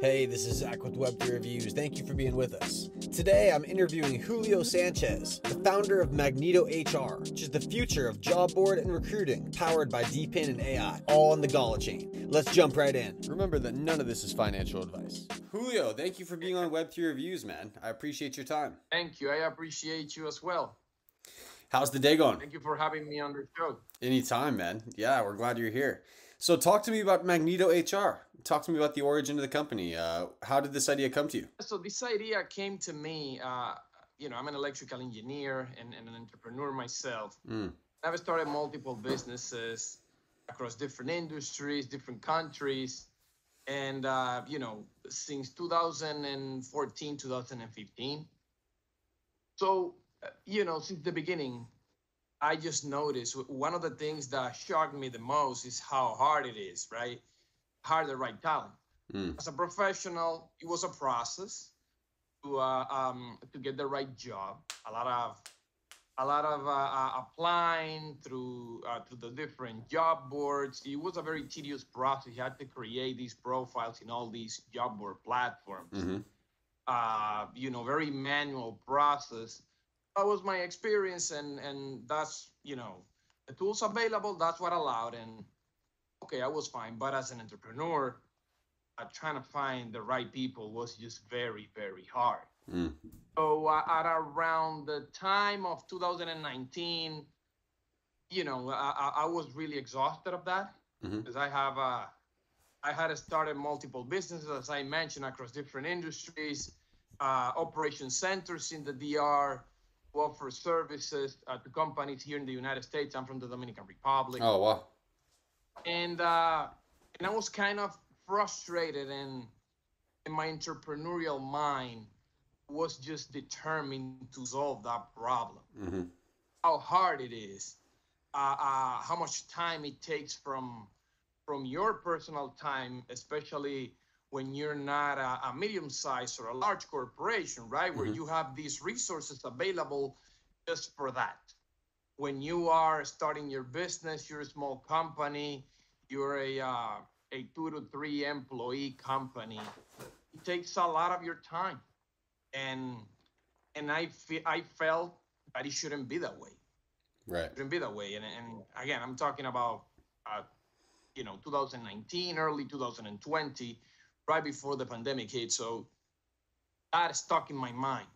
Hey, this is Zach with Web3 Reviews. Thank you for being with us. Today, I'm interviewing Julio Sanchez, the founder of Magneto HR, which is the future of job board and recruiting, powered by DePIN and AI, all on the Galachain. Let's jump right in. Remember that none of this is financial advice. Julio, thank you for being on Web3 Reviews, man. I appreciate your time. Thank you. I appreciate you as well. How's the day going? Thank you for having me on the show. Anytime, man. Yeah, we're glad you're here. So talk to me about Magneto HR. Talk to me about the origin of the company. How did this idea come to you? So this idea came to me, I'm an electrical engineer and an entrepreneur myself. I've started multiple businesses across different industries, different countries. And, since 2014, 2015. So, since the beginning, I just noticed one of the things that shocked me the most is how hard it is, right? Hire the right talent. As a professional, it was a process to get the right job. A lot of applying through the different job boards. It was a very tedious process. You had to create these profiles in all these job board platforms. Very manual process. That was my experience, and that's, the tools available, that's what allowed. And okay, I was fine. But as an entrepreneur, trying to find the right people was just very, very hard. So at around the time of 2019, I was really exhausted of that because I had started multiple businesses, as I mentioned, across different industries, operation centers in the DR, offer services to companies here in the United States. I'm from the Dominican Republic. Oh, wow. And I was kind of frustrated, and my entrepreneurial mind was just determined to solve that problem. How hard it is, how much time it takes from your personal time, especially when you're not a medium-sized or a large corporation, right? Where you have these resources available just for that. When you are starting your business, you're a small company, you're a 2 to 3 employee company, it takes a lot of your time. And I felt that it shouldn't be that way. Right. It shouldn't be that way. And again, I'm talking about, 2019, early 2020, right before the pandemic hit. So that stuck in my mind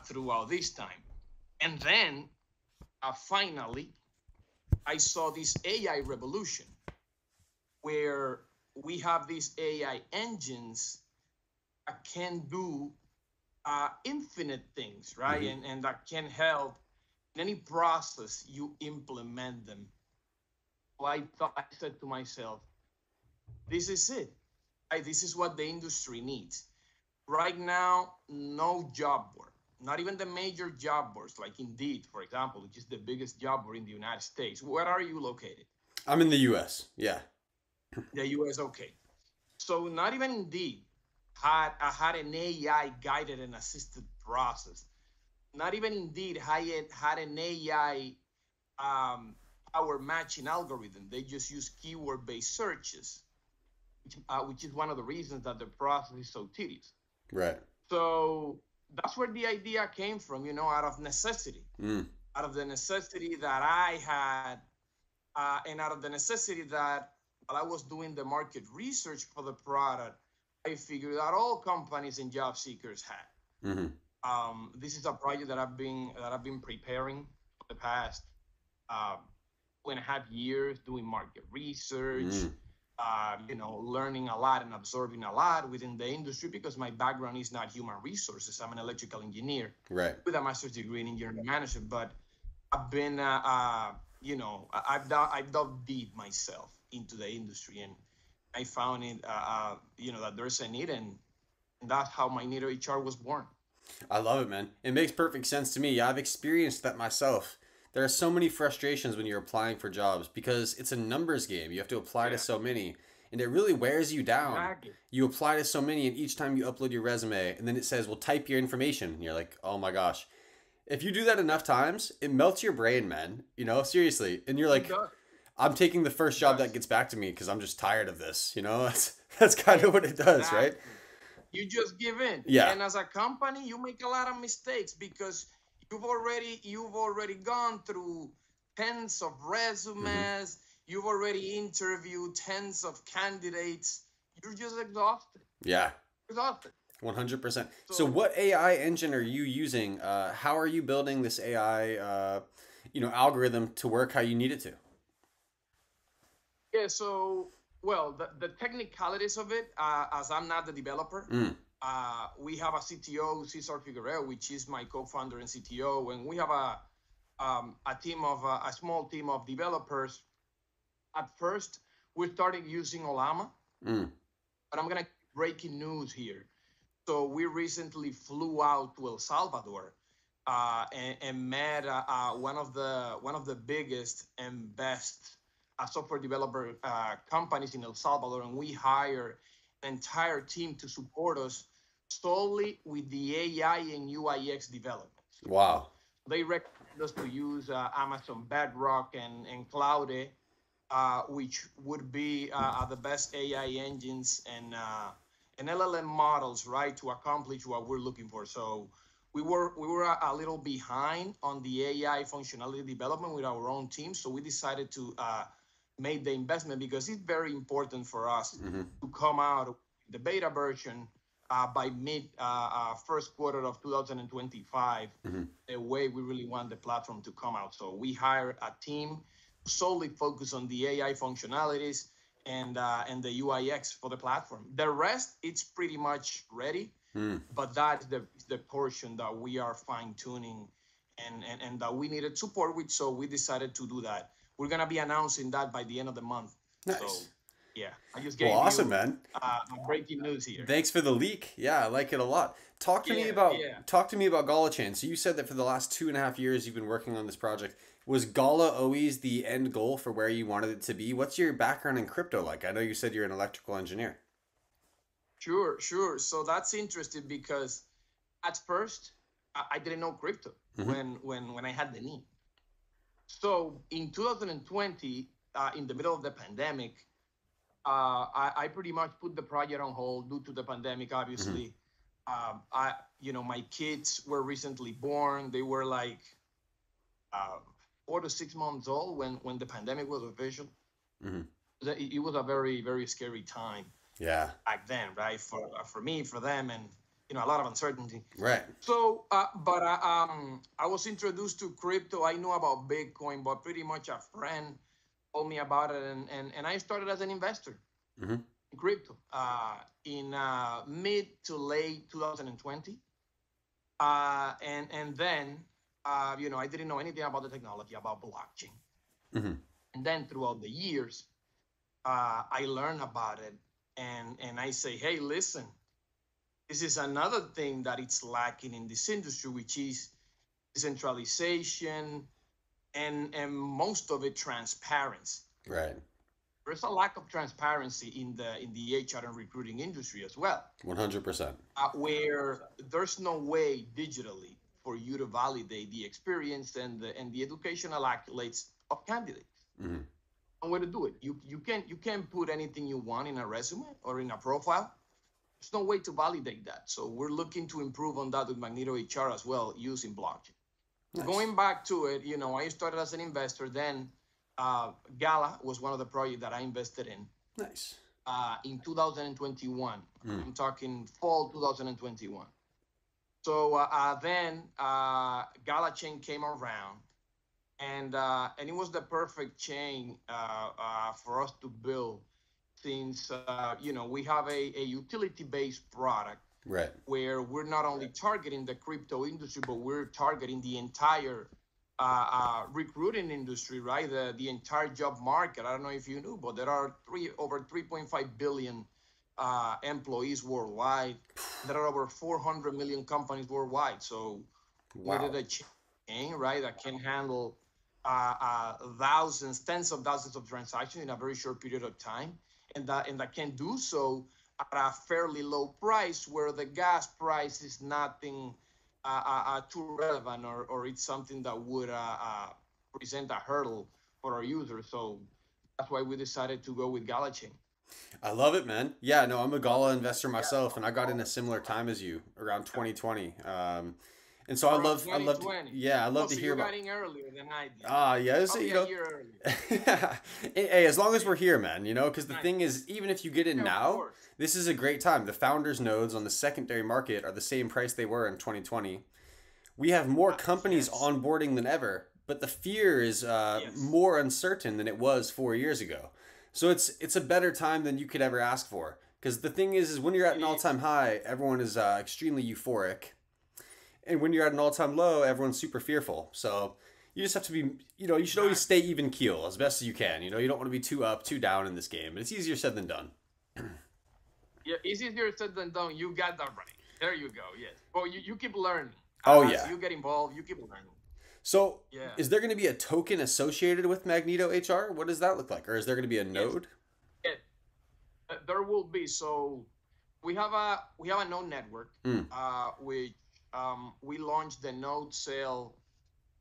throughout this time. And then finally, I saw this AI revolution where we have these AI engines that can do infinite things, right? And that can help in any process you implement them. So I said to myself, this is it. This is what the industry needs. Right now, no job board, not even the major job boards like Indeed, for example, which is the biggest job board in the United States. Where are you located? I'm in the US. Yeah. The US, okay. So not even Indeed had an AI guided and assisted process. Not even Indeed had an AI our matching algorithm. They just use keyword-based searches, which is one of the reasons that the process is so tedious. Right. So that's where the idea came from, out of necessity, out of the necessity that I had, and out of the necessity that while I was doing the market research for the product, I figured that all companies and job seekers had. This is a project that I've been preparing for the past 2.5 years, doing market research. Learning a lot and absorbing a lot within the industry because my background is not human resources. I'm an electrical engineer, right, with a master's degree in engineering management. But I've been, I've dug deep myself into the industry, and I found it, that there's a need, and that's how Magneto HR was born. I love it, man. It makes perfect sense to me. Yeah, I've experienced that myself. There are so many frustrations when you're applying for jobs because it's a numbers game. You have to apply to so many, and it really wears you down. Exactly. You apply to so many, and each time you upload your resume, and then it says, well, type your information. And you're like, oh my gosh. If you do that enough times, it melts your brain, man. Seriously. And you're like, I'm taking the first job that gets back to me because I'm just tired of this. You know, that's kind of what it does, right? You just give in. Yeah. And as a company, you make a lot of mistakes because you've already gone through tens of resumes. You've already interviewed tens of candidates. You're just exhausted. Yeah. Exhausted. 100%. So what AI engine are you using? How are you building this AI, algorithm to work how you need it to? Yeah, so, well, the technicalities of it, as I'm not the developer, we have a CTO, Cesar Figueroa, which is my co-founder and CTO, and we have a small team of developers. At first, we started using Olama, but I'm gonna breaking news here. So we recently flew out to El Salvador and met one of the biggest and best software developer companies in El Salvador, and we hired an entire team to support us solely with the AI and UIX development. Wow. They recommend us to use Amazon Bedrock and Cloud, which would be the best AI engines and LLM models, right, to accomplish what we're looking for. So we were a little behind on the AI functionality development with our own team. So we decided to make the investment because it's very important for us to come out with the beta version by mid first quarter of 2025, the way we really want the platform to come out. So we hired a team solely focused on the AI functionalities and the UIX for the platform. The rest, it's pretty much ready, but that's the portion that we are fine tuning and that we needed support with. So we decided to do that. We're gonna be announcing that by the end of the month. Nice. So yeah, I just gave awesome, you man. Breaking news here. Thanks for the leak. Yeah, I like it a lot. Talk to me about Galachain. So you said that for the last 2.5 years you've been working on this project. Was Gala always the end goal for where you wanted it to be? What's your background in crypto like? I know you said you're an electrical engineer. Sure. So that's interesting because at first I didn't know crypto when I had the need. So in 2020, in the middle of the pandemic, I pretty much put the project on hold due to the pandemic. Obviously, my kids were recently born. They were like 4 to 6 months old when the pandemic was official. It was a very, very scary time. Yeah. Back then, right? For me, for them, and a lot of uncertainty. Right. So, I was introduced to crypto. I knew about Bitcoin, but pretty much a friend told me about it, and I started as an investor in crypto in mid to late 2020, and then I didn't know anything about the technology, about blockchain, and then throughout the years, I learned about it, and I say, hey, listen. This is another thing that it's lacking in this industry, which is decentralization and most of it transparency. Right. There's a lack of transparency in the HR and recruiting industry as well. 100%. Where there's no way digitally for you to validate the experience and the educational accolades of candidates. One way to do it. You can't put anything you want in a resume or in a profile. There's no way to validate that. So we're looking to improve on that with Magneto HR as well, using blockchain. Nice. Going back to it, I started as an investor. Then Gala was one of the projects that I invested in. Nice. In 2021. I'm talking fall 2021. So then Galachain came around, and it was the perfect chain for us to build. Since we have a utility-based product, right, where we're not only targeting the crypto industry, but we're targeting the entire recruiting industry, right? The entire job market. I don't know if you knew, but there are over 3.5 billion employees worldwide. There are over 400 million companies worldwide. So we needed a chain, right, that can handle thousands, tens of thousands of transactions in a very short period of time. And that can do so at a fairly low price, where the gas price is nothing too relevant, or it's something that would present a hurdle for our users. So that's why we decided to go with Galachain. I love it, man. Yeah, no, I'm a Gala investor myself, and I got in a similar time as you, around 2020. And so Around I love, 2020. yeah, I love Oh, to so hear you about. got in earlier than I did. Yeah, so, Probably you a know, year earlier. hey, as long as we're here, man, you know, because the Nice. thing is, even if you get in Yeah, of now, course. this is a great time. The founders nodes on the secondary market are the same price they were in 2020. We have more companies Yes. onboarding than ever, but the fear is Yes. more uncertain than it was 4 years ago. So it's a better time than you could ever ask for. Because the thing is when you're at It an is. all-time high, everyone is extremely euphoric, and when you're at an all-time low, everyone's super fearful. So you just have to be, you know, you should always stay even keel as best as you can. You know, you don't want to be too up, too down in this game. But it's easier said than done. Yeah, it's easier said than done. You got that right. There you go. Yes. Well, you keep learning. Oh As yeah. you get involved, you keep learning. So Yeah. is there going to be a token associated with Magneto HR? What does that look like? Or is there going to be a node? Yes. There will be. So we have a node network, which we launched the node sale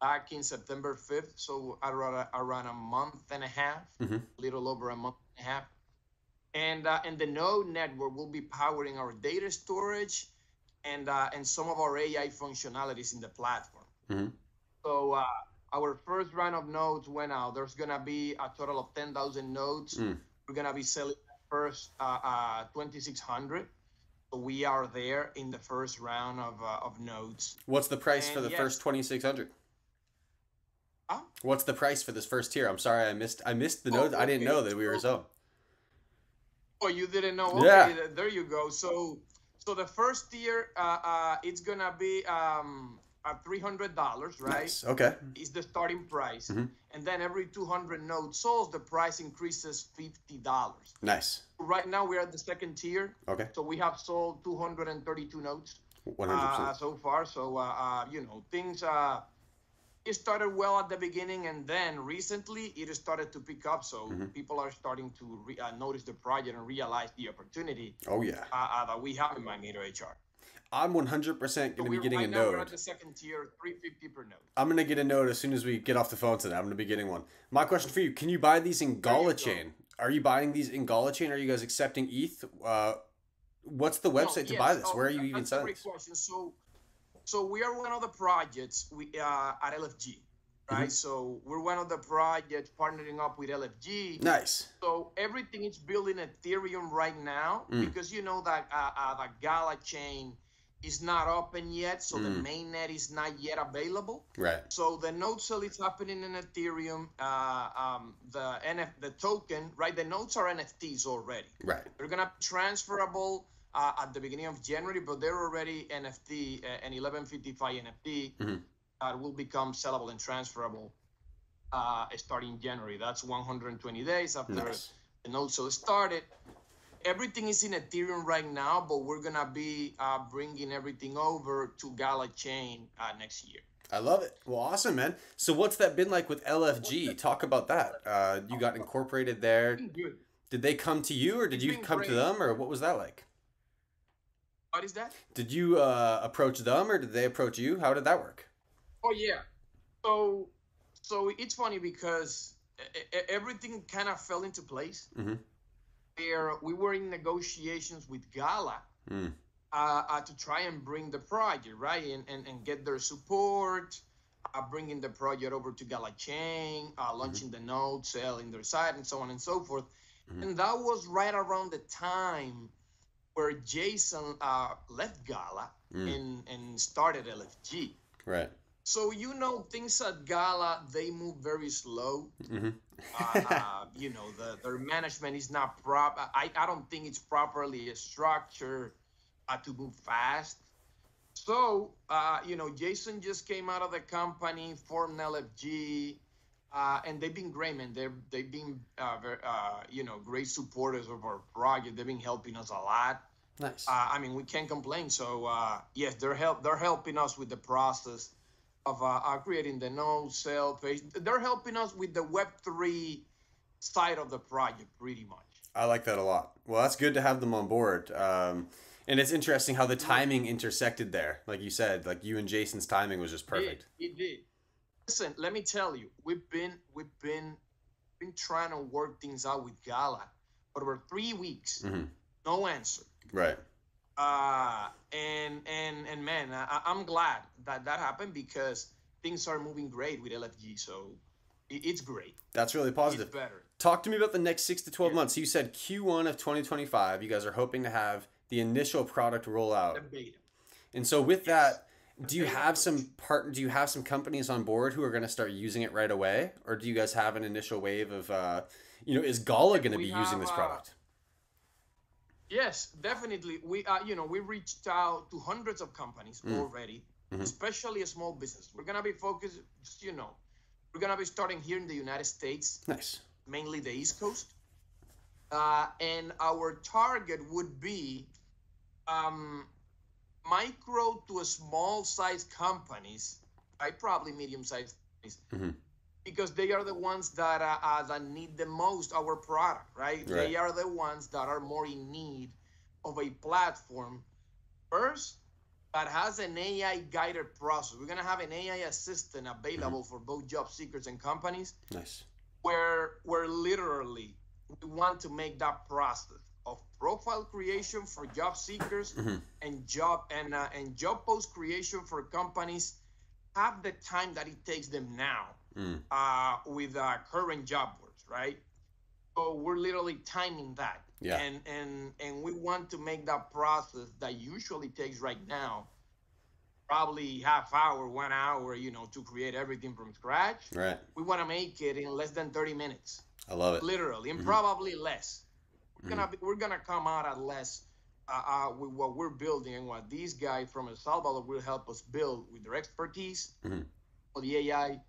back in September 5th. So around a month and a half, a little over a month and a half. And the node network will be powering our data storage and some of our AI functionalities in the platform. So our first round of nodes went out. There's gonna be a total of 10,000 nodes. We're gonna be selling first 2,600. So we are there in the first round of nodes. What's the price for the first 2,600? What's the price for this first tier? I'm sorry, I missed the node. I didn't know that we were zone. Oh, you didn't know? Okay, yeah. There you go. So the first tier, it's gonna be at $300, right? Nice. Okay. Is the starting price, and then every 200 nodes sold, the price increases $50. Nice. Right now we're at the second tier. Okay. So we have sold 232 nodes 100%. so far. So you know, things it started well at the beginning, and then recently it started to pick up. So people are starting to notice the project and realize the opportunity. Oh yeah. That we have in Magneto HR. I'm 100% going to be getting a node. We're at the second tier, $350 per node. I'm going to get a node as soon as we get off the phone today. I'm going to be getting one. My question for you, can you buy these in Galachain? Are you buying these in Galachain? Are you guys accepting ETH? What's the website to buy this? Where are you even selling this? That's a great question. So we are one of the projects at LFG, right? So we're one of the projects partnering up with LFG. Nice. So everything is built in Ethereum right now because you know that the Galachain is not open yet, so the mainnet is not yet available. Right. So the node sale is happening in Ethereum. The token, right? The nodes are NFTs already. Right. They're gonna be transferable at the beginning of January, but they're already NFT, an 1155 NFT that will become sellable and transferable starting January. That's 120 days after the node sale started. Everything is in Ethereum right now, but we're gonna be bringing everything over to Galachain next year. I love it. Well, awesome, man. So what's that been like with LFG? Talk about that. You got incorporated there. Good. Did they come to you, or did you come to them, or what was that like? What is that? Did you approach them, or did they approach you? How did that work? Oh yeah. So it's funny because everything kind of fell into place. Where we were in negotiations with Gala to try and bring the project, right? And get their support, bringing the project over to Galachain, launching the node, selling their site, and so on and so forth. And that was right around the time where Jason left Gala and started LFG. Right. So, you know, things at Gala, they move very slow. You know, their management is not proper. I don't think it's properly structured to move fast. So, you know, Jason just came out of the company, formed LFG, and they've been great, man. They've been, you know, great supporters of our project. They've been helping us a lot. Nice. I mean, we can't complain. So, yes, they're helping us with the process of creating the node sale page. They're helping us with the Web3 side of the project, pretty much. I like that a lot. Well, that's good to have them on board. And it's interesting how the timing intersected there. Like you said, like you and Jason's timing was just perfect. It did. Listen, let me tell you, we've been been trying to work things out with Gala for over 3 weeks. No answer. Right. And man, I'm glad that happened because things are moving great with LFG. So it's great. That's really positive. It's better. Talk to me about the next 6 to 12 months. You said Q1 of 2025, you guys are hoping to have the initial product roll out. The beta. And so with that, do you have some companies on board who are going to start using it right away? Or do you guys have an initial wave of, is Gala going to be using this product? Yes, definitely. We reached out to hundreds of companies already, especially a small business. We're going to be focused, we're going to be starting here in the United States. Nice. Mainly the East Coast. And our target would be micro to a small size companies, probably medium sized companies, because they are the ones that need the most our product, right? They are the ones that are more in need of a platform first that has an AI guided process. We're gonna have an AI assistant available for both job seekers and companies. Nice. Where literally we want to make that process of profile creation for job seekers and job post creation for companies have the time that it takes them now with current job boards, right? So we're literally timing that. Yeah. And we want to make that process that usually takes right now probably half hour, 1 hour, to create everything from scratch. Right. We want to make it in less than 30 minutes. I love it. Literally, and probably less. We're gonna come out at less with what we're building and what these guys from El Salvador will help us build with their expertise for the AI.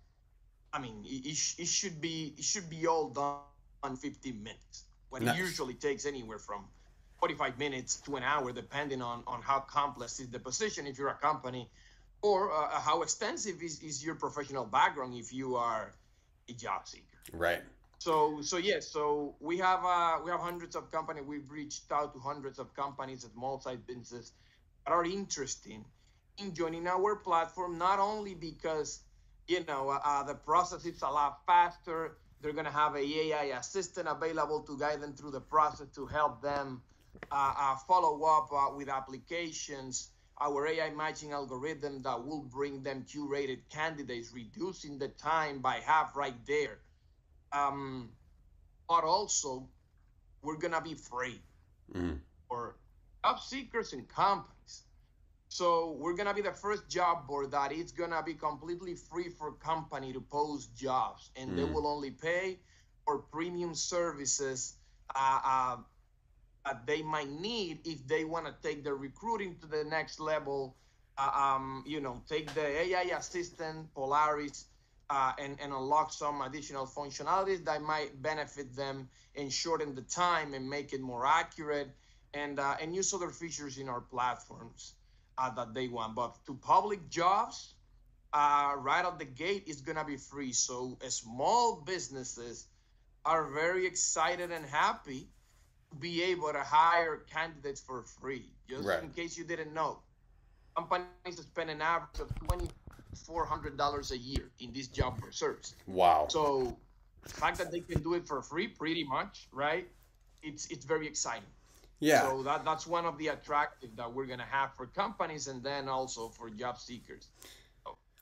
I mean, it should be all done in 15 minutes when it usually takes anywhere from 45 minutes to an hour, depending on how complex is the position if you're a company, or how extensive is your professional background if you are a job seeker. Right. So we have hundreds of companies. We've reached out to hundreds of companies, small-size businesses that are interested in joining our platform. Not only because the process is a lot faster. They're gonna have an AI assistant available to guide them through the process to help them follow up with applications. Our AI matching algorithm that will bring them curated candidates, reducing the time by half right there. But also, we're gonna be free for job seekers and companies. So we're gonna be the first job board that it's gonna be completely free for company to post jobs, and they will only pay for premium services that they might need if they want to take their recruiting to the next level. Take the AI assistant Polaris and unlock some additional functionalities that might benefit them and shorten the time and make it more accurate, and use other features in our platforms that they want. But to public jobs, right out the gate, is gonna be free. So small businesses are very excited and happy to be able to hire candidates for free. Just in case you didn't know, companies spend an average of $2,400 a year in this job for service. Wow. So the fact that they can do it for free, pretty much, right? It's very exciting. Yeah. So that's one of the attractive that we're gonna have for companies, and then also for job seekers.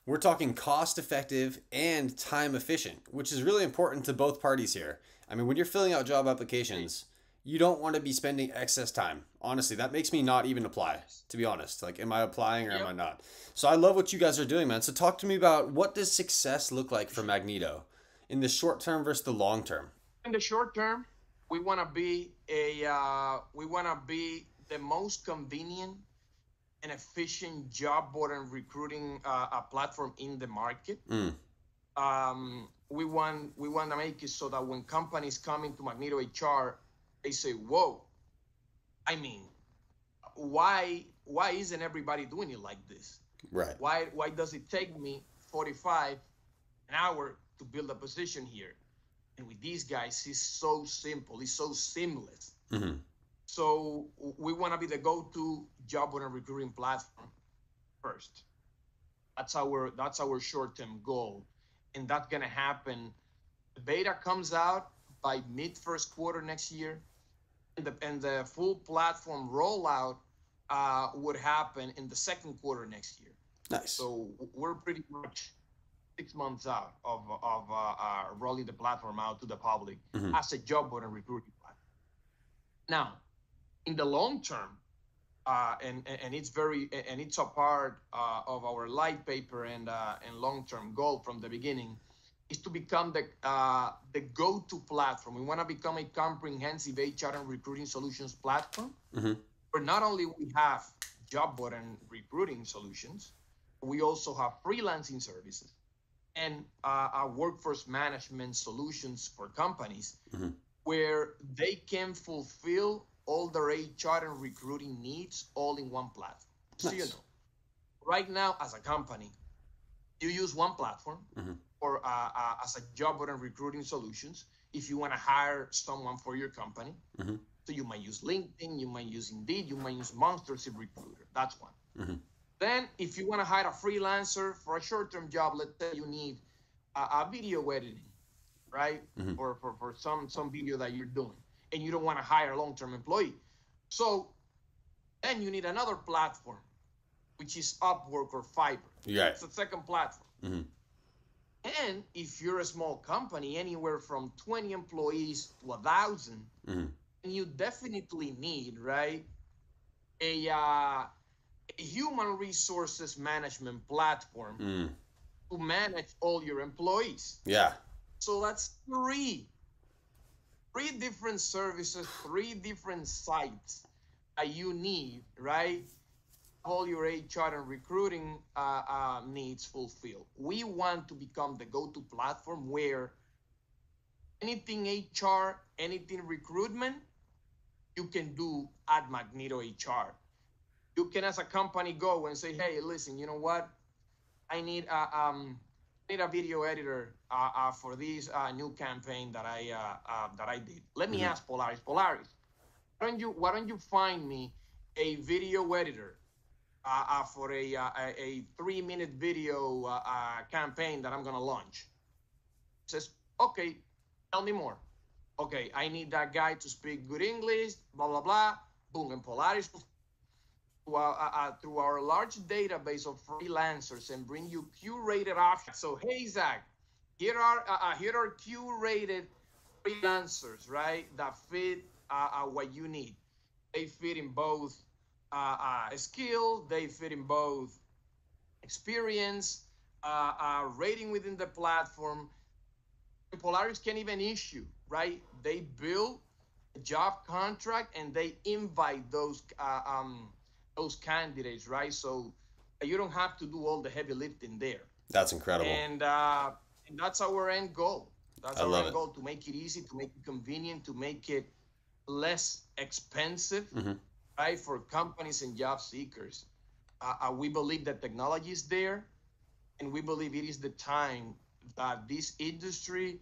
We're talking cost effective and time efficient, which is really important to both parties here. I mean, when you're filling out job applications, you don't want to be spending excess time. Honestly, that makes me not even apply, to be honest. Like, am I applying or am I not? So I love what you guys are doing, man. So talk to me about, what does success look like for Magneto in the short term versus the long term? In the short term, we want to be the most convenient and efficient job board and recruiting platform in the market. We want to make it so that when companies come into Magneto HR, they say, "Whoa! I mean, why isn't everybody doing it like this? Right. Why does it take me 45 an hour to build a position here? And with these guys, it's so simple. It's so seamless." So we want to be the go-to job board and recruiting platform first. That's our short-term goal, and that's gonna happen beta comes out by mid first quarter next year, and the full platform rollout would happen in the second quarter next year. Nice. So we're pretty much 6 months out of rolling the platform out to the public as a job board and recruiting platform. Now, in the long term, and it's a part of our light paper and long-term goal from the beginning, is to become the go-to platform. We want to become a comprehensive HR and recruiting solutions platform, where not only we have job board and recruiting solutions, we also have freelancing services and workforce management solutions for companies, where they can fulfill all their HR and recruiting needs all in one platform. So you know, right now as a company, you use one platform or as a job board and recruiting solutions. If you want to hire someone for your company, so you might use LinkedIn, you might use Indeed, you might use Monster Recruiter. That's one. Then if you want to hire a freelancer for a short-term job, let's say you need a video editing, right? Or for some video that you're doing, and you don't want to hire a long-term employee. So then you need another platform, which is Upwork or Fiverr. Yeah. It's the second platform. And if you're a small company, anywhere from 20 employees to 1,000, and you definitely need, right, a human resources management platform to manage all your employees. Yeah. So that's three different services, 3 different sites that you need, right? All your HR and recruiting needs fulfilled. We want to become the go-to platform where anything HR, anything recruitment, you can do at Magneto HR. You can, as a company, go and say, hey, listen, you know what? I need a video editor for this new campaign that I did. Let me ask Polaris. Polaris, why don't you find me a video editor for a 3-minute video campaign that I'm gonna launch? Says, okay, tell me more. Okay, I need that guy to speak good English, blah blah blah. Boom, and Polaris through our large database of freelancers and bring you curated options. So hey Zach, here are curated freelancers, right, that fit what you need. They fit in both skill, they fit in both experience, rating within the platform. Polaris can even issue, right? They build a job contract and they invite those candidates, right? So you don't have to do all the heavy lifting there. That's incredible. And that's our end goal. That's our end goal, to make it easy, to make it convenient, to make it less expensive, right, for companies and job seekers. We believe that technology is there, and we believe it is the time that this industry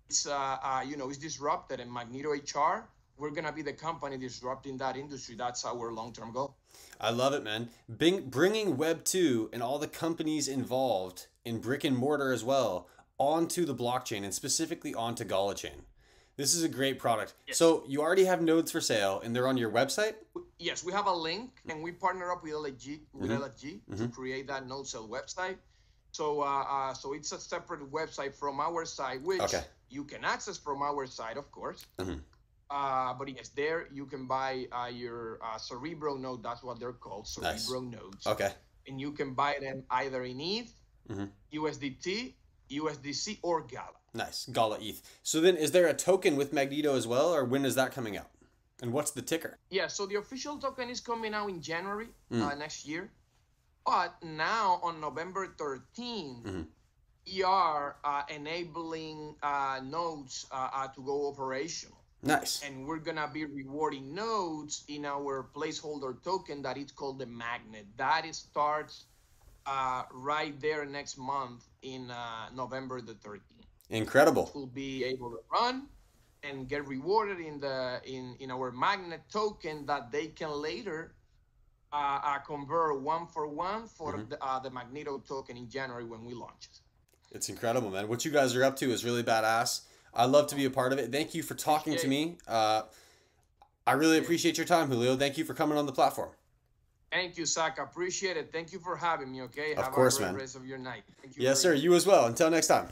is, is disrupted. And Magneto HR, we're gonna be the company disrupting that industry. That's our long-term goal. I love it, man. Bringing Web 2 and all the companies involved in brick and mortar as well onto the blockchain, and specifically onto Galachain. This is a great product. Yes. So you already have nodes for sale and they're on your website? Yes, we have a link, and we partner up with LFG, to create that node sale website. So so it's a separate website from our side, which you can access from our side, of course. But yes, there you can buy your cerebral node. That's what they're called, cerebral nodes. Okay. And you can buy them either in ETH, USDT, USDC, or Gala. Nice, Gala ETH. So then, is there a token with Magneto as well, or when is that coming out? And what's the ticker? Yeah, so the official token is coming out in January next year. But now on November 13th, we are enabling nodes to go operational. Nice. And we're gonna be rewarding nodes in our placeholder token that is called the Magnet. That starts right there next month in November the 13th. Incredible. We'll be able to run and get rewarded in our Magnet token that they can later convert 1-for-1 for the Magneto token in January when we launch it. It's incredible, man. What you guys are up to is really badass. I'd love to be a part of it. Thank you for talking to me. I really appreciate your time, Julio. Thank you for coming on the platform. Thank you, Zach. I appreciate it. Thank you for having me, okay? Of course, man. Have a great rest of your night. Thank you. Yes, sir. You as well. Until next time.